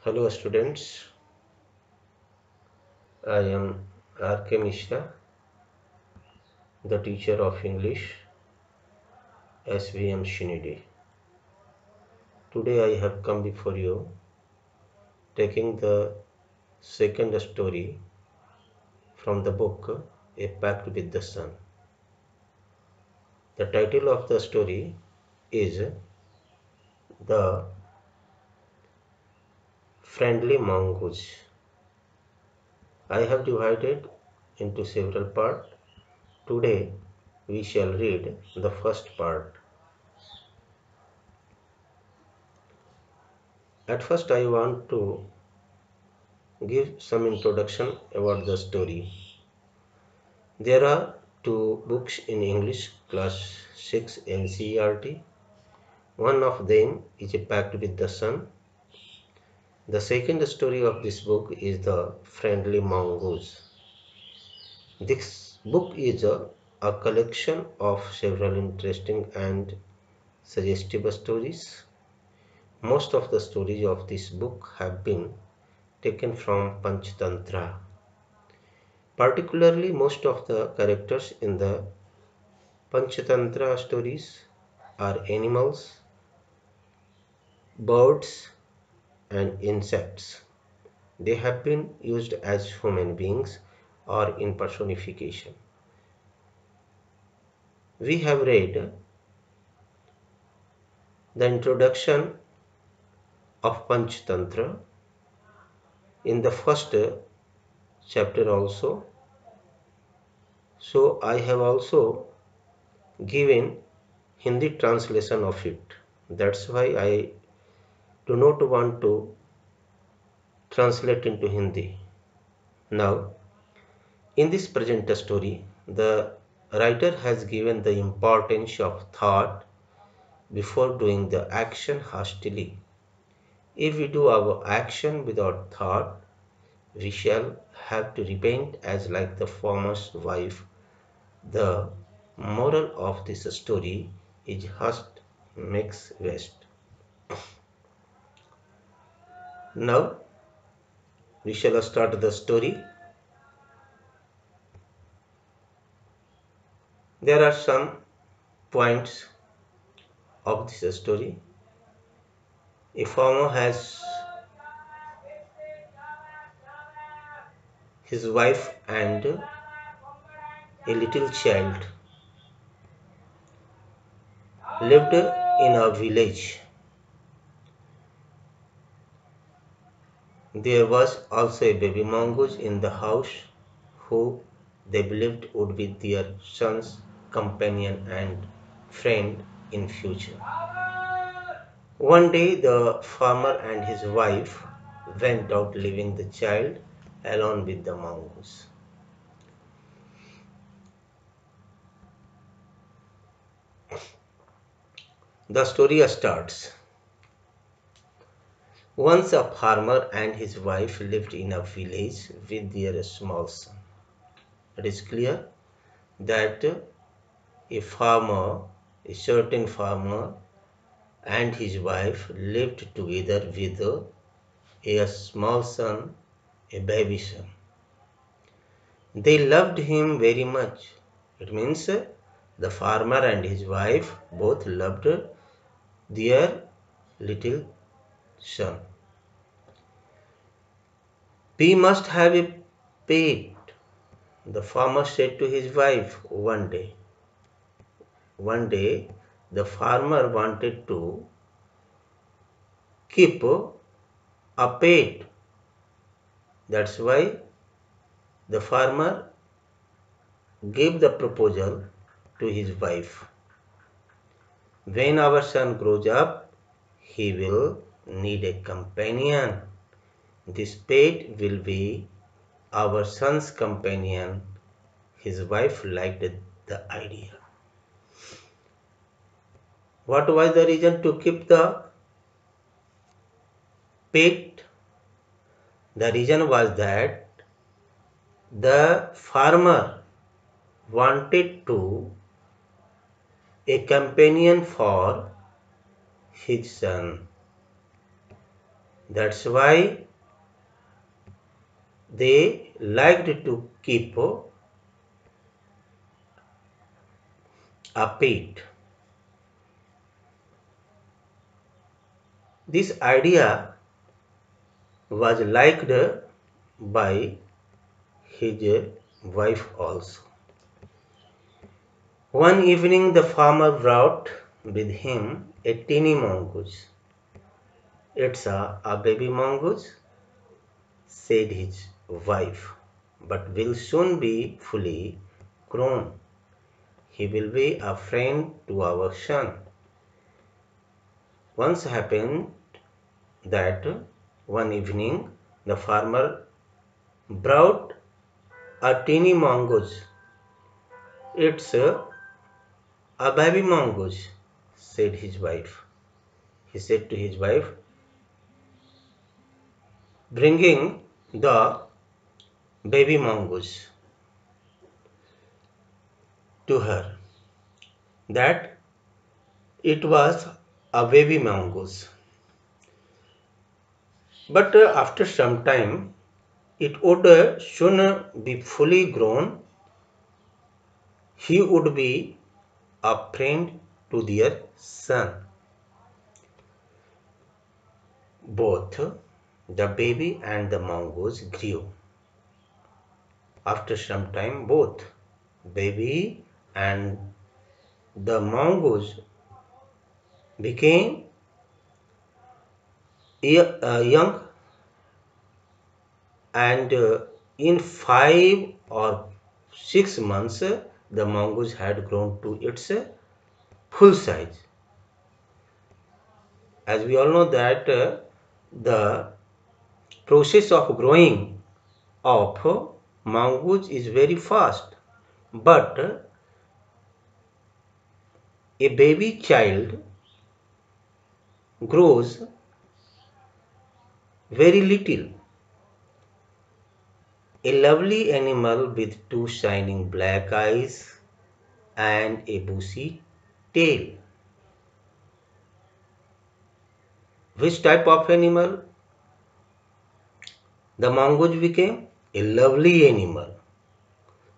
Hello students, I am R.K. Mishra, the teacher of English, SVM Shinidi. Today I have come before you taking the second story from the book A Pact with the Sun. The title of the story is The Friendly Mongoose. I have divided into several parts. Today we shall read the first part. At first I want to give some introduction about the story. There are two books in English class 6 NCERT. One of them is A Pact with the Sun. The second story of this book is The Friendly Mongoose. This book is a collection of several interesting and suggestive stories. Most of the stories of this book have been taken from Panchatantra. Particularly, most of the characters in the Panchatantra stories are animals, birds, and insects. They have been used as human beings or in personification. We have read the introduction of Panchatantra in the first chapter also. So I have also given Hindi translation of it. That's why I do not want to translate into Hindi. Now, in this present story, the writer has given the importance of thought before doing the action hastily. If we do our action without thought, we shall have to repent as like the farmer's wife. The moral of this story is haste makes waste. Now we shall start the story. There are some points of this story. A farmer has his wife and a little child lived in a village. There was also a baby mongoose in the house who they believed would be their son's companion and friend in future. One day the farmer and his wife went out leaving the child alone with the mongoose. The story starts. Once a farmer and his wife lived in a village with their small son. It is clear that a farmer, a certain farmer and his wife lived together with a small son, a baby son. They loved him very much. It means the farmer and his wife both loved their little son. We must have a pet, the farmer said to his wife one day. One day, the farmer wanted to keep a pet. That's why the farmer gave the proposal to his wife. When our son grows up, he will need a companion. This pet will be our son's companion. His wife liked the idea. What was the reason to keep the pet? The reason was that the farmer wanted to a companion for his son. That's why they liked to keep a pet. This idea was liked by his wife also. One evening the farmer brought with him a teeny mongoose. It's a baby mongoose, said his wife, but will soon be fully grown. He will be a friend to our son. Once happened that one evening the farmer brought a teeny mongoose. It's a baby mongoose, said his wife. He said to his wife, bringing the baby mongoose to her, that it was a baby mongoose. But after some time, it would soon be fully grown. He would be a friend to their son. Both the baby and the mongoose grew. After some time, both baby and the mongoose became young, and in 5 or 6 months the mongoose had grown to its full size. As we all know that the process of growing of mongoose is very fast, but a baby child grows very little. A lovely animal with two shining black eyes and a bushy tail. Which type of animal the mongoose became? A lovely animal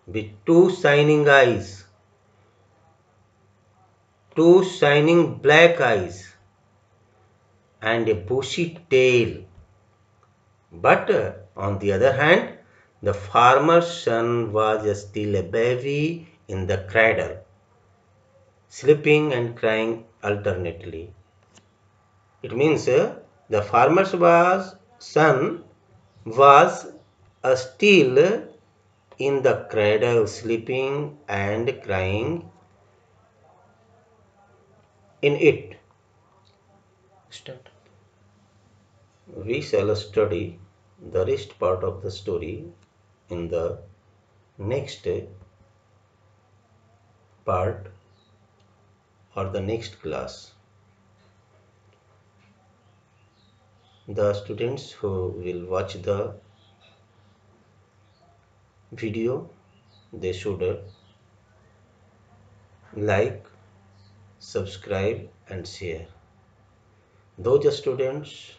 with two shining black eyes, and a bushy tail. But on the other hand, the farmer's son was still a baby in the cradle, sleeping and crying alternately. It means the son was still in the cradle, sleeping and crying in it. Start. We shall study the rest part of the story in the next part or the next class. The students who will watch the video, they should like, subscribe and share. Those students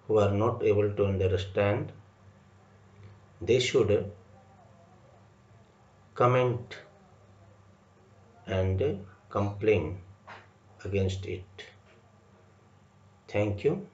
who are not able to understand, they should comment and complain against it. Thank you.